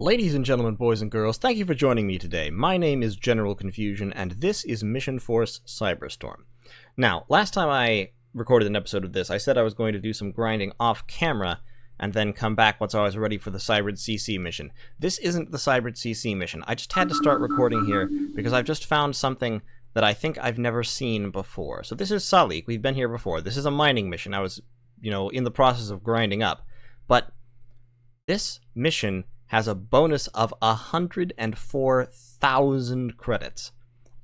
Ladies and gentlemen, boys and girls, thank you for joining me today. My name is General Confusion, and this is Missionforce Cyberstorm. Now, last time I recorded an episode of this, I said I was going to do some grinding off-camera, and then come back once I was ready for the Cyberstorm CC mission. This isn't the Cyberstorm CC mission. I just had to start recording here, because I've just found something that I think I've never seen before. So this is Salik. We've been here before. This is a mining mission. I was, in the process of grinding up. But this mission has a bonus of 104,000 credits.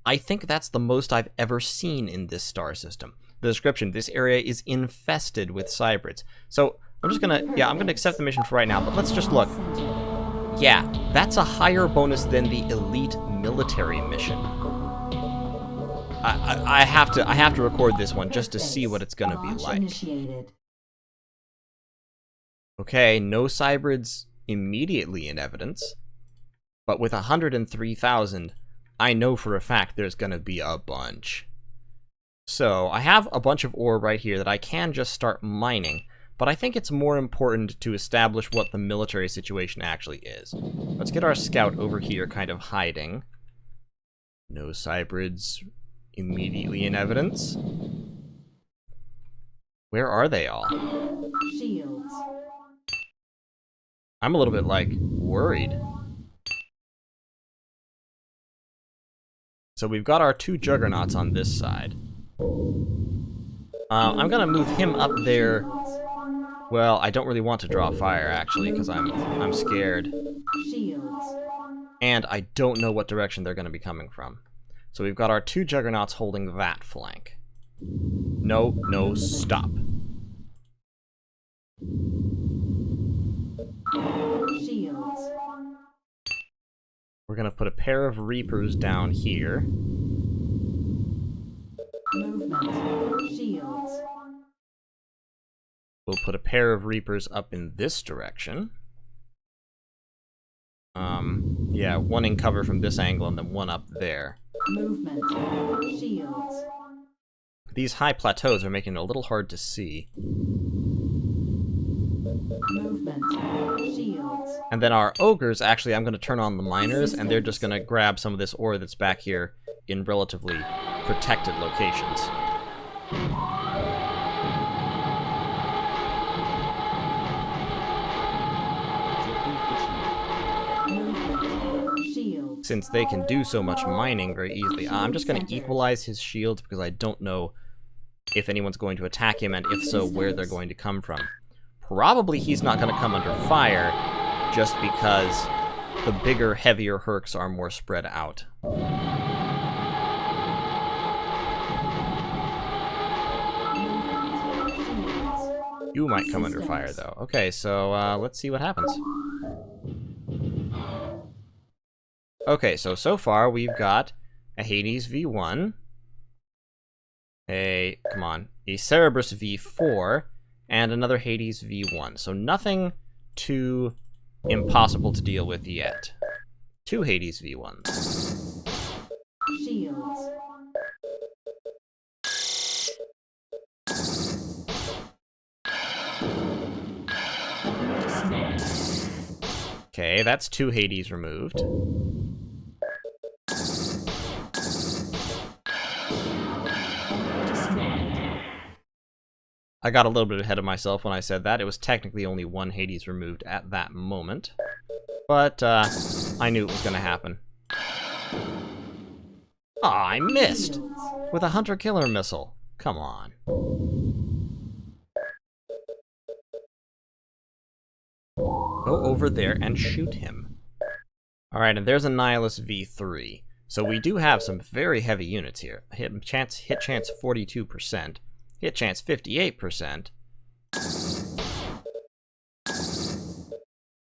I think that's the most I've ever seen in this star system. The description: this area is infested with cybrids. So I'm gonna accept the mission for right now, but let's just look. Yeah, that's a higher bonus than the elite military mission. I have to record this one just to see what it's gonna be like. Okay, no cybrids immediately in evidence, but with 103,000, I know for a fact there's gonna be a bunch. So I have a bunch of ore right here that I can just start mining, but I think it's more important to establish what the military situation actually is. Let's get our scout over here kind of hiding. No cybrids immediately in evidence. Where are they all? Shields. I'm a little bit, worried. So we've got our two juggernauts on this side. I'm gonna move him up there. Well, I don't really want to draw fire, actually, because I'm scared. Shields. And I don't know what direction they're gonna be coming from. So we've got our two juggernauts holding that flank. No, stop. Shields. We're gonna put a pair of Reapers down here. Movement. Shields. We'll put a pair of Reapers up in this direction. Yeah, one in cover from this angle and then one up there. Movement. Shields. These high plateaus are making it a little hard to see. Movement. Shields. And then our ogres, actually, I'm going to turn on the miners, and they're just going to grab some of this ore that's back here in relatively protected locations. Since they can do so much mining very easily. I'm just going to equalize his shields because I don't know if anyone's going to attack him, and if so, where they're going to come from. Probably he's not going to come under fire, just because the bigger, heavier hercs are more spread out. You might come under fire, though. Okay, so let's see what happens. Okay, so far we've got a Hades V1, a Cerberus V4, and another Hades V1. So nothing too impossible to deal with yet. Two Hades V1s. Shields. Okay, that's two Hades removed. I got a little bit ahead of myself when I said that. It was technically only one Hades removed at that moment. But, I knew it was going to happen. Aw, I missed! With a hunter-killer missile. Come on. Go over there and shoot him. Alright, and there's a Nihilus V3. So we do have some very heavy units here. Hit chance 42%. Hit chance 58%.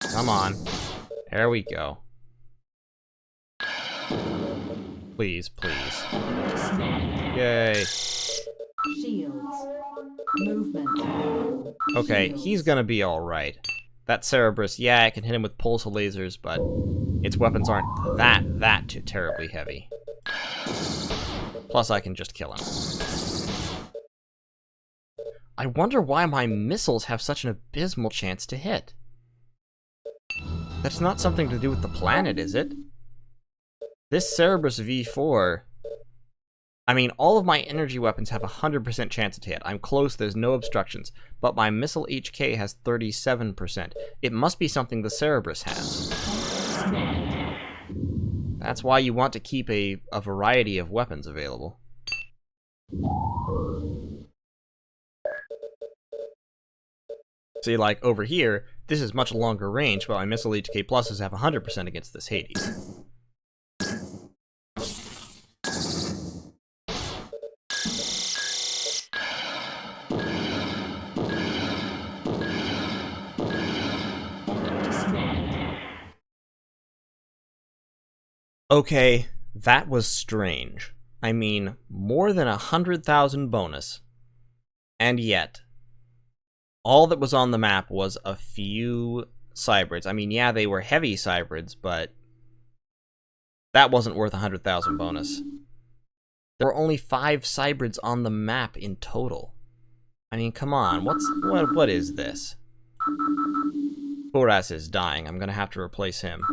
Come on. There we go. Please. Yay. Shields. Movement. Okay, he's gonna be alright. That Cerberus, yeah, I can hit him with pulsar lasers, but its weapons aren't that too terribly heavy. Plus, I can just kill him. I wonder why my missiles have such an abysmal chance to hit. That's not something to do with the planet, is it? This Cerberus V4... I mean, all of my energy weapons have a 100% chance to hit. I'm close, there's no obstructions. But my missile HK has 37%. It must be something the Cerberus has. That's why you want to keep a variety of weapons available. See, like, over here, this is much longer range, but my missile HK pluses have 100% against this Hades. Okay, that was strange. I mean, more than 100,000 bonus. And yet, all that was on the map was a few cybrids. I mean, yeah, they were heavy cybrids, but that wasn't worth 100,000 bonus. There were only 5 cybrids on the map in total. I mean, come on, what is this? Boras is dying. I'm gonna have to replace him.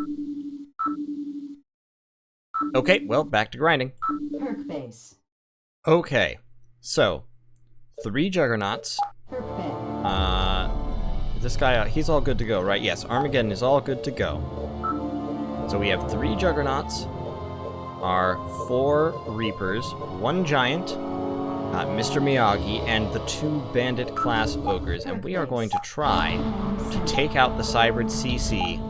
Okay, well, back to grinding. Perk base. Okay, so 3 juggernauts. Perk bay. This guy, he's all good to go, right? Yes, Armageddon is all good to go. So we have 3 juggernauts, our 4 reapers, 1 giant, Mr. Miyagi, and the 2 bandit class ogres, and we are going to try to take out the Cybrid CC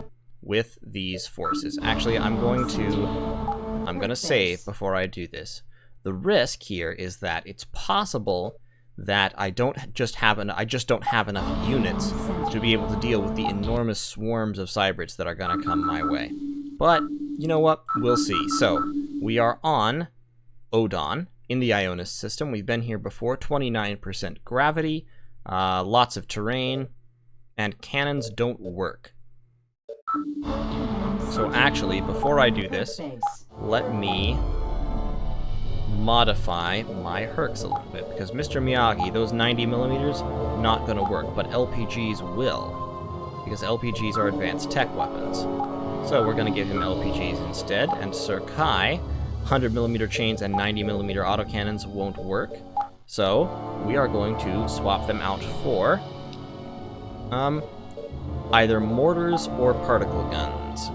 with these forces. Actually, I'm going to save before I do this. The risk here is that it's possible that I just don't have enough units to be able to deal with the enormous swarms of cybrids that are gonna come my way. But you know what? We'll see. So we are on Odon in the Ionis system. We've been here before. 29% gravity, lots of terrain, and cannons don't work. So actually, before I do this, let me modify my Hercs a little bit, because Mr. Miyagi, those 90mm, not going to work, but LPGs will, because LPGs are advanced tech weapons. So we're going to give him LPGs instead, and Sir Kai, 100mm chains and 90mm autocannons won't work, so we are going to swap them out for either mortars or particle guns.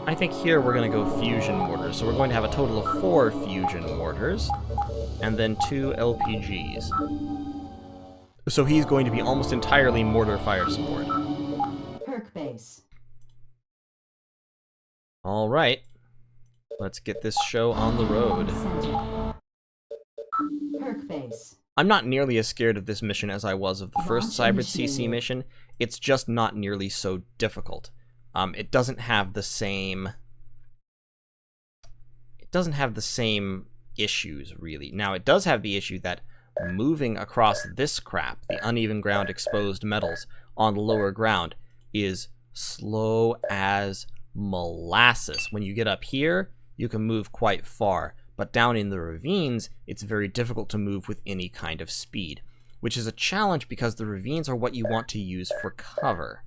I think here we're going to go fusion mortars, so we're going to have a total of 4 fusion mortars, and then 2 LPGs. So he's going to be almost entirely mortar fire support. Perk base. Alright, let's get this show on the road. Perk base. I'm not nearly as scared of this mission as I was of the first Cybrid CC mission. It's just not nearly so difficult. It doesn't have the same issues, really. Now, it does have the issue that moving across this crap, the uneven ground exposed metals, on lower ground, is slow as molasses. When you get up here, you can move quite far, but down in the ravines, it's very difficult to move with any kind of speed, which is a challenge because the ravines are what you want to use for cover.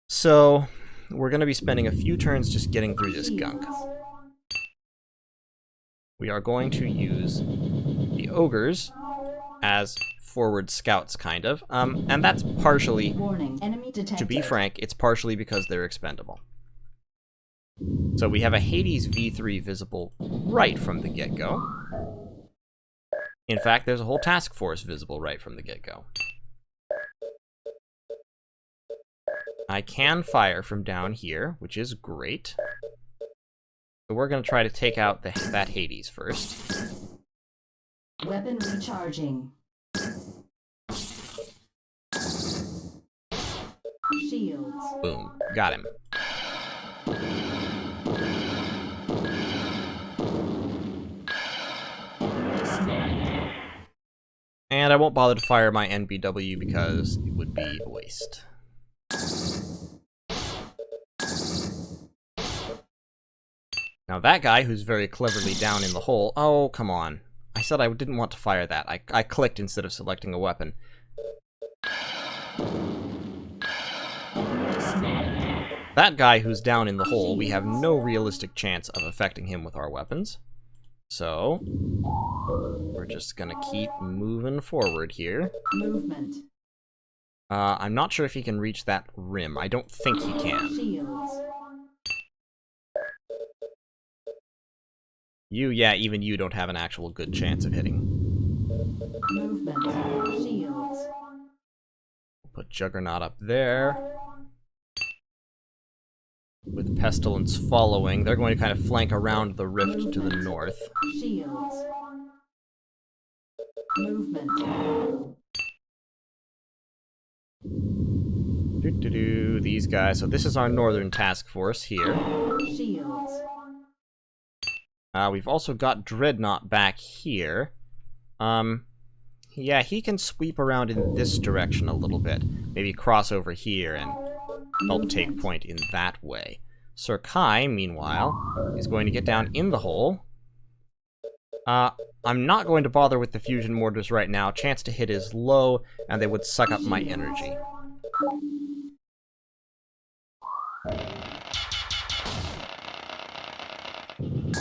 So, we're going to be spending a few turns just getting through this gunk. We are going to use the ogres as forward scouts, kind of. And that's partially, Warning, enemy detected. to be frank, it's partially because they're expendable. So we have a Hades V3 visible right from the get-go. In fact, there's a whole task force visible right from the get-go. I can fire from down here, which is great. So we're going to try to take out that Hades first. Weapon recharging. Shields. Boom. Got him. And I won't bother to fire my NBW because it would be a waste. Now that guy, who's very cleverly down in the hole... Oh, come on. I said I didn't want to fire that. I clicked instead of selecting a weapon. That guy who's down in the hole, we have no realistic chance of affecting him with our weapons. So, we're just gonna keep moving forward here. Movement. I'm not sure if he can reach that rim. I don't think he can. Shields. Yeah, even you don't have an actual good chance of hitting. Movement. Shields. Put Juggernaut up there. With Pestilence following, they're going to kind of flank around the rift to the north. Shields. Movement. These guys. So this is our northern task force here. Shields. We've also got Dreadnought back here. Yeah, he can sweep around in this direction a little bit. Maybe cross over here and help take point in that way. Sir Kai, meanwhile, is going to get down in the hole. I'm not going to bother with the fusion mortars right now. Chance to hit is low, and they would suck up my energy.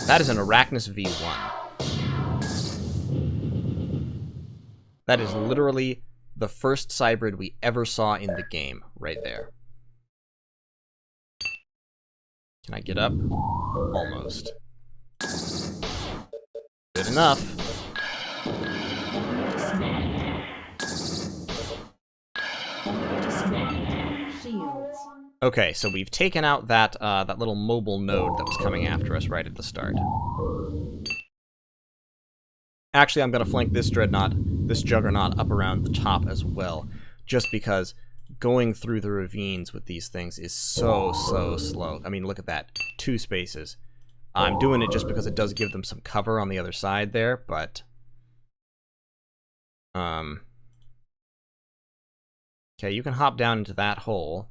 That is an Arachnus V1. That is literally the first Cybrid we ever saw in the game, right there. Can I get up? Almost. Good enough. Shields. Okay, so we've taken out that that little mobile node that was coming after us right at the start. Actually, I'm going to flank this Juggernaut up around the top as well, just because going through the ravines with these things is so slow. I mean, look at that. 2 spaces. I'm doing it just because it does give them some cover on the other side there, but... Okay, you can hop down into that hole,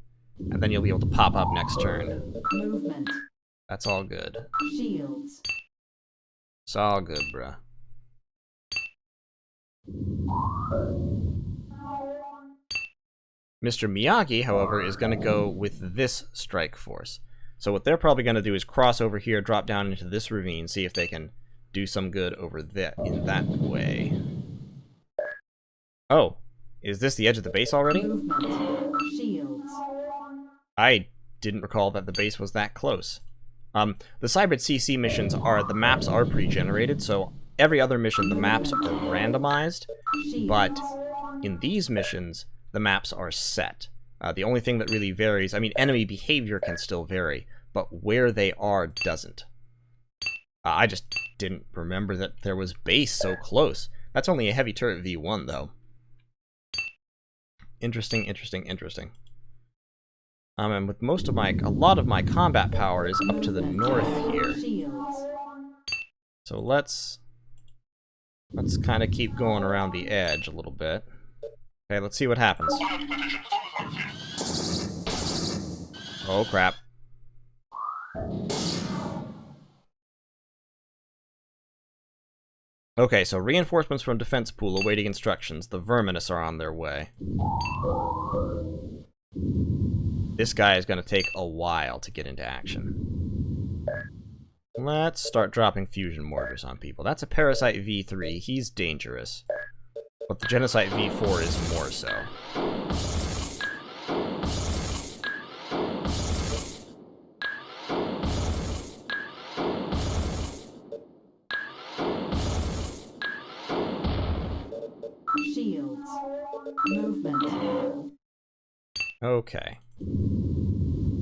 and then you'll be able to pop up next turn. Movement. That's all good. Shields. It's all good, bruh. Mr. Miyagi, however, is going to go with this strike force. So what they're probably going to do is cross over here, drop down into this ravine, see if they can do some good over there in that way. Oh, is this the edge of the base already? Movement. Shields. I didn't recall that the base was that close. The Cybrid CC missions the maps are pre-generated, so every other mission the maps are randomized, but in these missions the maps are set. The only thing that really varies, I mean, enemy behavior can still vary, but where they are doesn't. I just didn't remember that there was base so close. That's only a heavy turret V1, though. Interesting. And with a lot of my combat power is up to the north here. So let's kind of keep going around the edge a little bit. Okay, let's see what happens. Oh, crap. Okay, so reinforcements from defense pool awaiting instructions. The Verminous are on their way. This guy is going to take a while to get into action. Let's start dropping fusion mortars on people. That's a Parasite V3. He's dangerous. But the Genocide V4 is more so. Shields. Movement. Okay.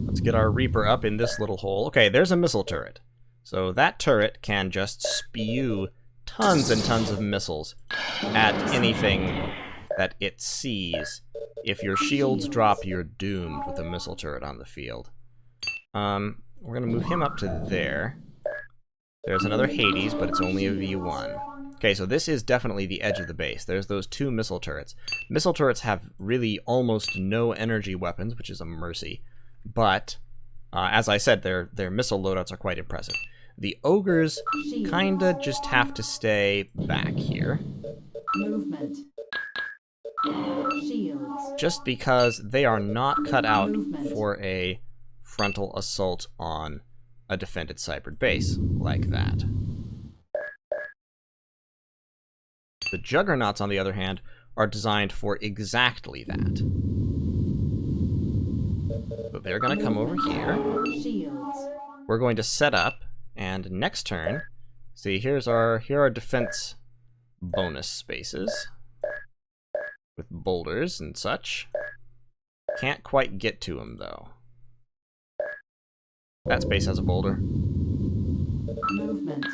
Let's get our Reaper up in this little hole. Okay, there's a missile turret. So that turret can just spew tons and tons of missiles at anything that it sees. If your shields drop, you're doomed with a missile turret on the field. We're going to move him up to there. There's another Hades, but it's only a V1. Okay, so this is definitely the edge of the base. There's those 2 missile turrets. Missile turrets have really almost no energy weapons, which is a mercy. But, as I said, their missile loadouts are quite impressive. The ogres kinda just have to stay back here. Movement. Shields. Just because they are not cut out for a frontal assault on a defended cyber base like that. The Juggernauts, on the other hand, are designed for exactly that. So they're going to come over here. Shields. We're going to set up, and next turn, see, here are defense bonus spaces with boulders and such. Can't quite get to them, though. That space has a boulder. Movement.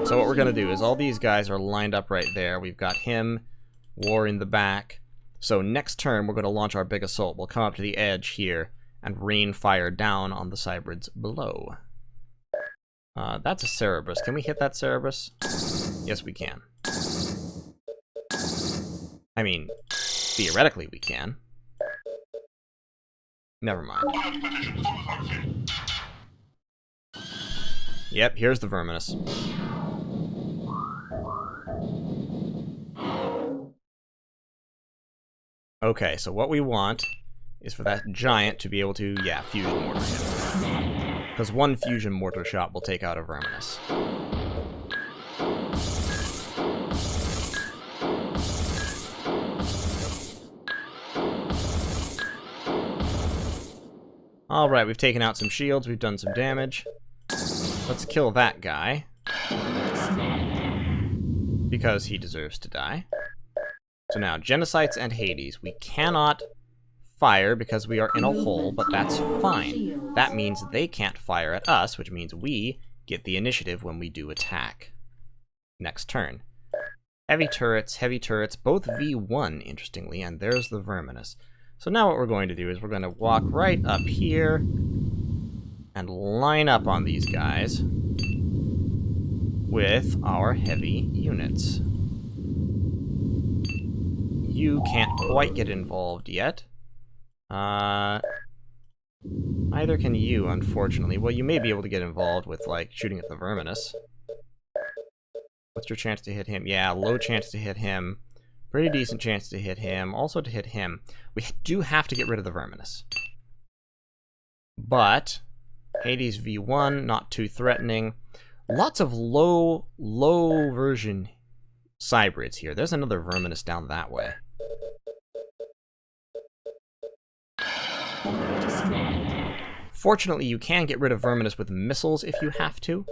So what we're going to do is all these guys are lined up right there. We've got him, War in the back. So next turn, we're going to launch our big assault. We'll come up to the edge here and rain fire down on the Cybrids below. That's a Cerberus. Can we hit that Cerberus? Yes, we can. I mean, theoretically we can. Never mind. Yep, here's the Verminous. Okay, so what we want is for that giant to be able to, yeah, fusion mortar him. Because one fusion mortar shot will take out a Verminous. Alright, we've taken out some shields, we've done some damage. Let's kill that guy. Because he deserves to die. So now, Genocides and Hades. We cannot fire because we are in a hole, but that's fine. That means they can't fire at us, which means we get the initiative when we do attack. Next turn. Heavy turrets, both V1, interestingly, and there's the Verminous. So now what we're going to do is we're going to walk right up here and line up on these guys with our heavy units. You can't quite get involved yet. Neither can you, unfortunately. Well, you may be able to get involved with, like, shooting at the Verminous. What's your chance to hit him? Yeah, low chance to hit him. Pretty decent chance to hit him. Also to hit him. We do have to get rid of the Verminous. But Hades V1, not too threatening. Lots of low version Cybrids here. There's another Verminous down that way. Fortunately, you can get rid of Verminous with missiles if you have to.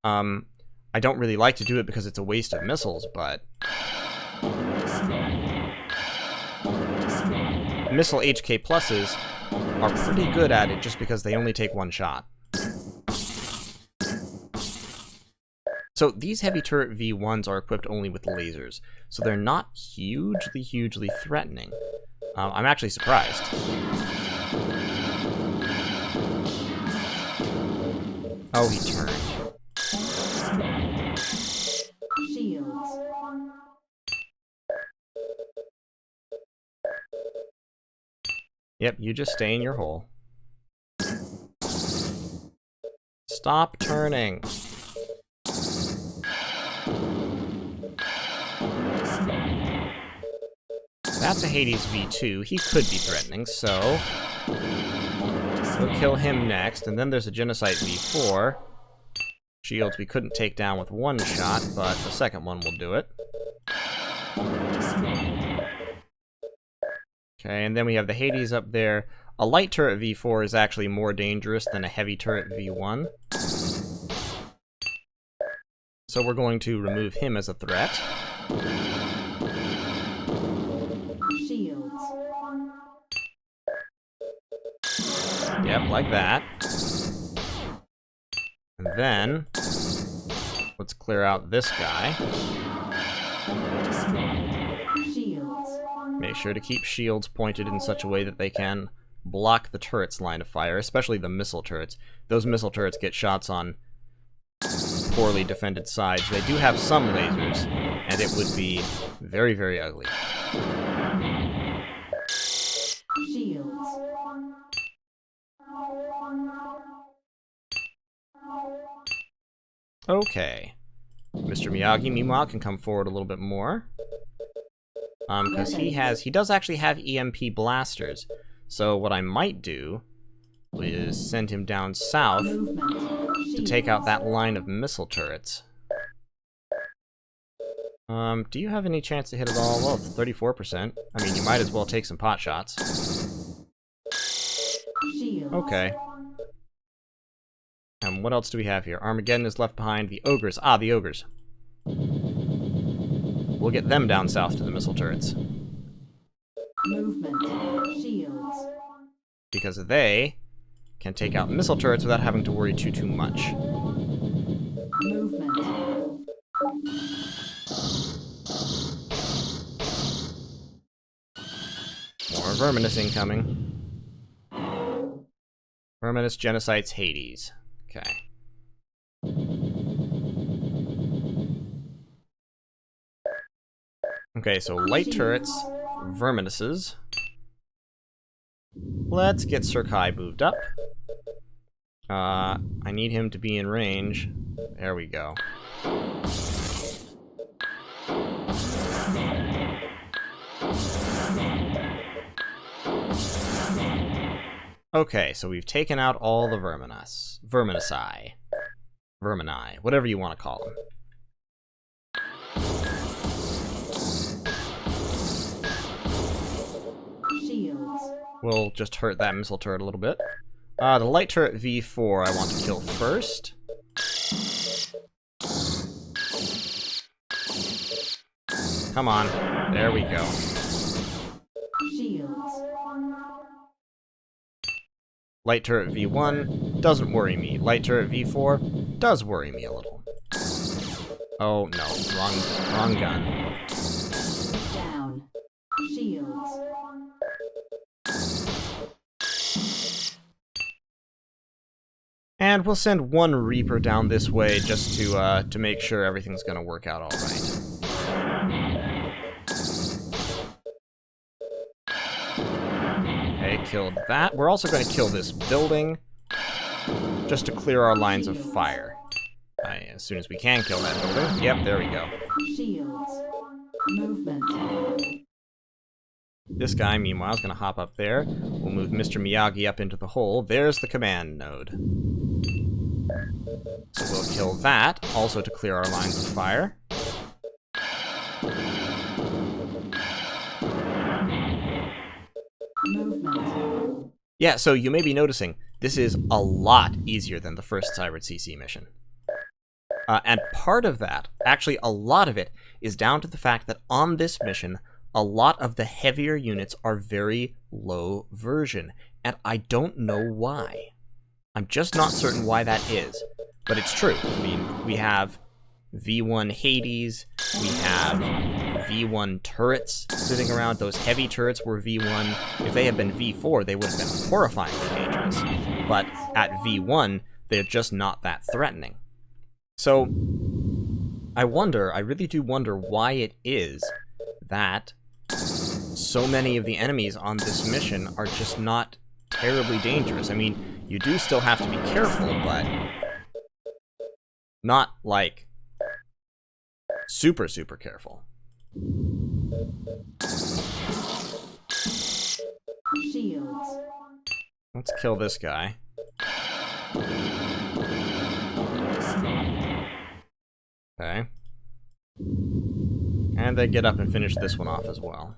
I don't really like to do it because it's a waste of missiles, but missile HK pluses are pretty good at it just because they only take one shot. So these heavy turret V1s are equipped only with lasers, so they're not hugely threatening. I'm actually surprised. Oh, he turned. Shields. Yep, you just stay in your hole. Stop turning. That's a Hades V2. He could be threatening, so we'll kill him next. And then there's a Genocide V4. Shields we couldn't take down with one shot, but the second one will do it. Okay, and then we have the Hades up there. A light turret V4 is actually more dangerous than a heavy turret V1. So we're going to remove him as a threat. Shields. Yep, like that. And then, let's clear out this guy. Shields. Make sure to keep shields pointed in such a way that they can block the turret's line of fire, especially the missile turrets. Those missile turrets get shots on poorly defended sides. They do have some lasers, and it would be very ugly. Shields. Okay. Mr. Miyagi, meanwhile, can come forward a little bit more. Because he does actually have EMP blasters. So what I might do is send him down south Movement. to take out Shields. that line of missile turrets. Do you have any chance to hit it all? Well, it's 34%. I mean, you might as well take some pot shots. Shields. Okay. What else do we have here? Armageddon is left behind. The ogres. Ah, the ogres. We'll get them down south to the missile turrets. Movement. Shields. Because they can take out missile turrets without having to worry too much. Movement. More Verminous incoming. Verminous genocides Hades. Okay. Okay, so light turrets, Verminuses. Let's get Sir Kai moved up. I need him to be in range. There we go. Okay, so we've taken out all the Vermini, whatever you want to call them. Shields. We'll just hurt that missile turret a little bit. The light turret V4 I want to kill first. Come on. There we go. Shields. Light turret V1 doesn't worry me. Light turret V4 does worry me a little. Oh no, wrong gun. Down. Shields. And we'll send one Reaper down this way just to make sure everything's gonna work out all right. Okay, killed that. We're also going to kill this building just to clear our lines of fire. As soon as we can kill that building. Yep, there we go. Shields. Movement. This guy, meanwhile, is going to hop up there. We'll move Mr. Miyagi up into the hole. There's the command node. So we'll kill that, also to clear our lines of fire. Movement. Yeah, so you may be noticing, this is a lot easier than the first Cyber CC mission. And part of that, actually a lot of it, is down to the fact that on this mission, a lot of the heavier units are very low version, and I don't know why. I'm just not certain why that is, but it's true. I mean, we have V1 Hades, we have V1 turrets sitting around. Those heavy turrets were V1. If they had been V4, they would have been horrifyingly dangerous. But at V1, they're just not that threatening. So, I really do wonder why it is that so many of the enemies on this mission are just not terribly dangerous. I mean, you do still have to be careful, but not, like, super careful. Shields. Let's kill this guy. Okay. And then get up and finish this one off as well.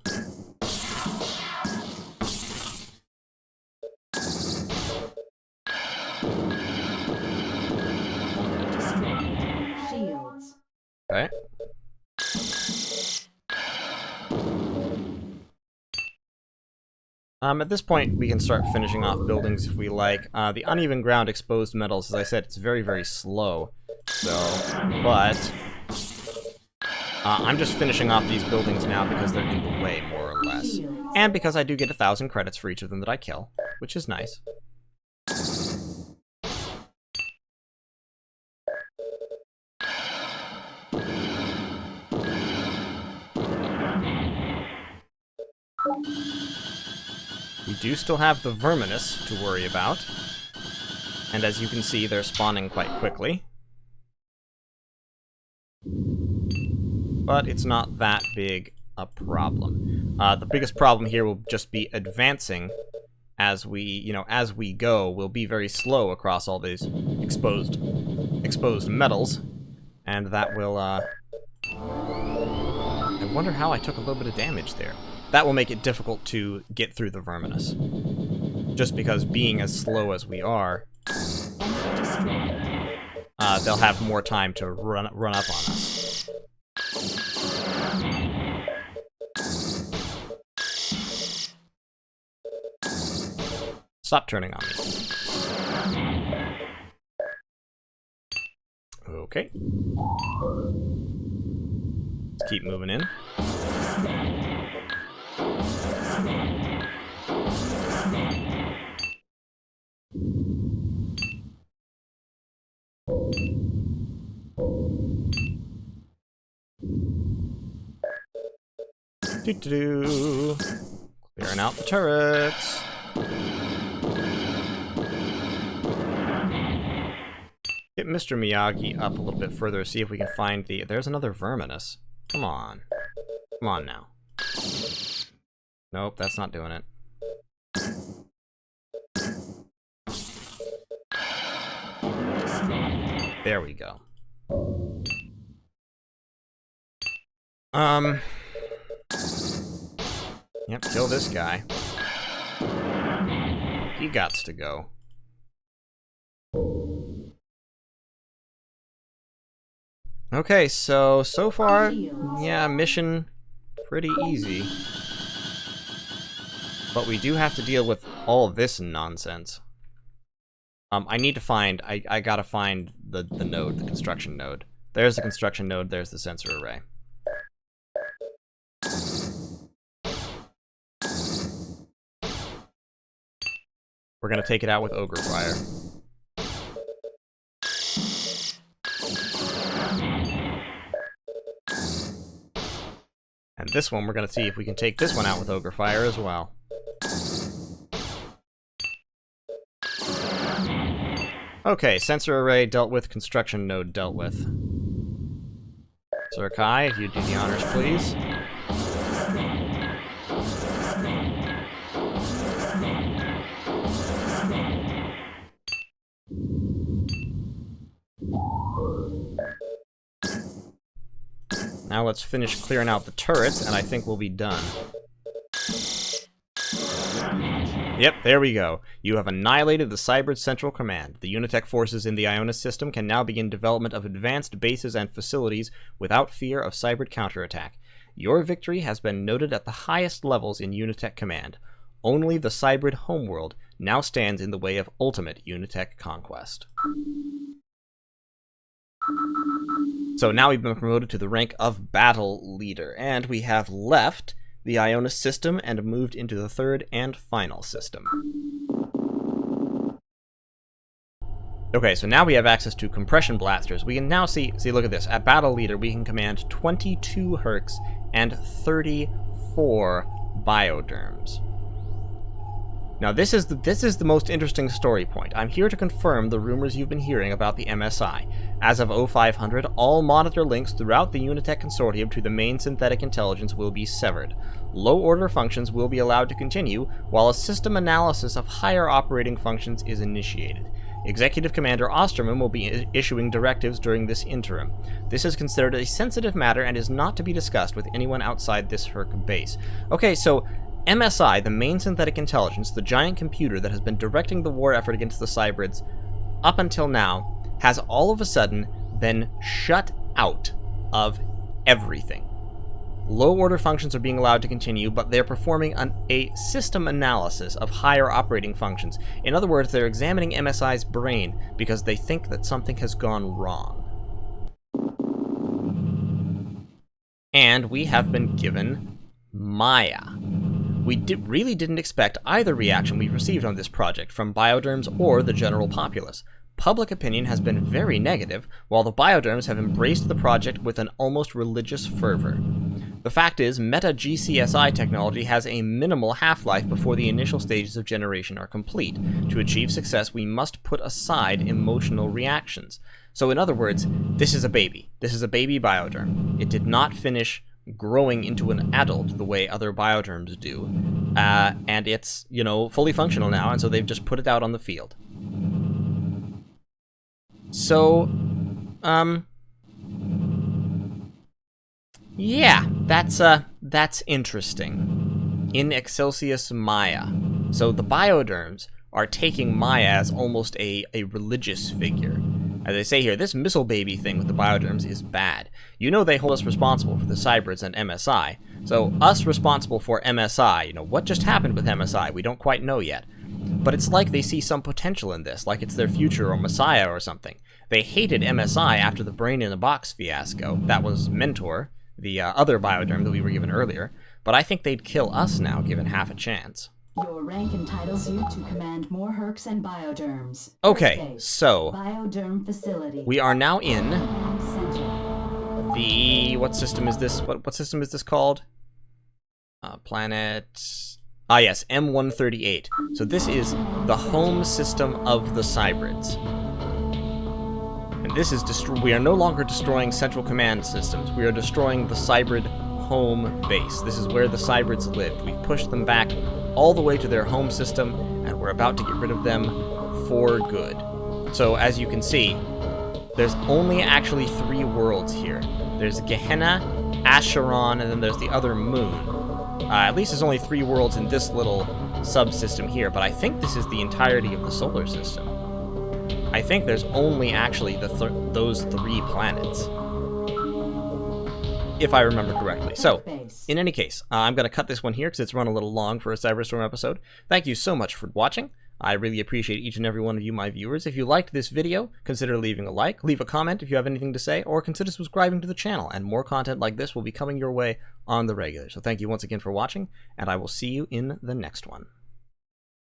Shields. Okay. At this point, we can start finishing off buildings if we like. The uneven ground exposed metals, as I said, it's very slow. So, but I'm just finishing off these buildings now because they're in the way, more or less. And because I do get 1,000 credits for each of them that I kill, which is nice. We do still have the Verminous to worry about. And as you can see, they're spawning quite quickly. But it's not that big a problem. The biggest problem here will just be advancing as we go, we'll be very slow across all these exposed metals, and that will, I wonder how I took a little bit of damage there. That will make it difficult to get through the Verminous. Just because being as slow as we are, they'll have more time to run up on us. Stop turning on me. Okay. Let's keep moving in. Doo-doo-doo. Clearing out the turrets. Get Mr. Miyagi up a little bit further, see if we can find the... There's another Verminous. Come on. Come on now. Nope, that's not doing it. There we go. Yep, kill this guy. He gots to go. Okay, so far, yeah, mission pretty easy. But we do have to deal with all of this nonsense. I need to find, I gotta find the node, the construction node. There's the construction node, there's the sensor array. We're gonna take it out with Ogre Fire. And this one, we're gonna see if we can take this one out with Ogre Fire as well. Okay, sensor array dealt with, construction node dealt with. Sir Kai, if you do the honors, please. Now let's finish clearing out the turrets, and I think we'll be done. Yep, there we go. You have annihilated the Cyber Central Command. The Unitech forces in the Ionis system can now begin development of advanced bases and facilities without fear of cyber counterattack. Your victory has been noted at the highest levels in Unitech command. Only the Cybrid homeworld now stands in the way of ultimate Unitech conquest. So now we've been promoted to the rank of Battle Leader, and we have left the Ionis system and moved into the third and final system. Okay, so now we have access to compression blasters. We can now see, look at this. At Battle Leader, we can command 22 Hercs and 34 Bioderms. Now this is the most interesting story point. I'm here to confirm the rumors you've been hearing about the MSI. As of 0500, all monitor links throughout the Unitech Consortium to the main synthetic intelligence will be severed. Low-order functions will be allowed to continue, while a system analysis of higher operating functions is initiated. Executive Commander Osterman will be issuing directives during this interim. This is considered a sensitive matter and is not to be discussed with anyone outside this Herc base. Okay, so MSI, the main synthetic intelligence, the giant computer that has been directing the war effort against the Cybrids up until now, has all of a sudden been shut out of everything. Low-order functions are being allowed to continue, but they're performing a system analysis of higher operating functions. In other words, they're examining MSI's brain because they think that something has gone wrong. And we have been given Maya. We really didn't expect either reaction we've received on this project from Bioderms or the general populace. Public opinion has been very negative, while the Bioderms have embraced the project with an almost religious fervor. The fact is, meta-GCSI technology has a minimal half-life before the initial stages of generation are complete. To achieve success, we must put aside emotional reactions. So in other words, this is a baby. This is a baby Bioderm. It did not finish growing into an adult the way other bioterms do. And it's, you know, fully functional now, and so they've just put it out on the field. So, yeah, that's interesting. In Excelsius Maya. So the bioderms are taking Maya as almost a religious figure. As they say here, this missile baby thing with the bioderms is bad. You know they hold us responsible for the cybrids and MSI. So us responsible for MSI, you know, what just happened with MSI? We don't quite know yet. But it's like they see some potential in this, like it's their future or Messiah or something. They hated MSI after the Brain in a Box fiasco. That was Mentor, the other bioderm that we were given earlier. But I think they'd kill us now, given half a chance. Your rank entitles you to command more hercs and bioderms. Okay, Earthsiege, so bioderm facility. we are now in Center. the... what system is this? What system is this called? Planet... Ah, yes, M138. So this is the home system of the Cybrids. And this is... we are no longer destroying central command systems. We are destroying the Cybrid home base. This is where the Cybrids lived. We've pushed them back all the way to their home system, and we're about to get rid of them for good. So, as you can see, there's only actually 3 worlds here. There's Gehenna, Acheron, and then there's the other moon. At least there's only 3 worlds in this little subsystem here, but I think this is the entirety of the solar system. I think there's only actually those 3 planets, if I remember correctly. So, in any case, I'm going to cut this one here because it's run a little long for a Cyberstorm episode. Thank you so much for watching. I really appreciate each and every one of you, my viewers. If you liked this video, consider leaving a like, leave a comment if you have anything to say, or consider subscribing to the channel, and more content like this will be coming your way on the regular. So thank you once again for watching, and I will see you in the next one.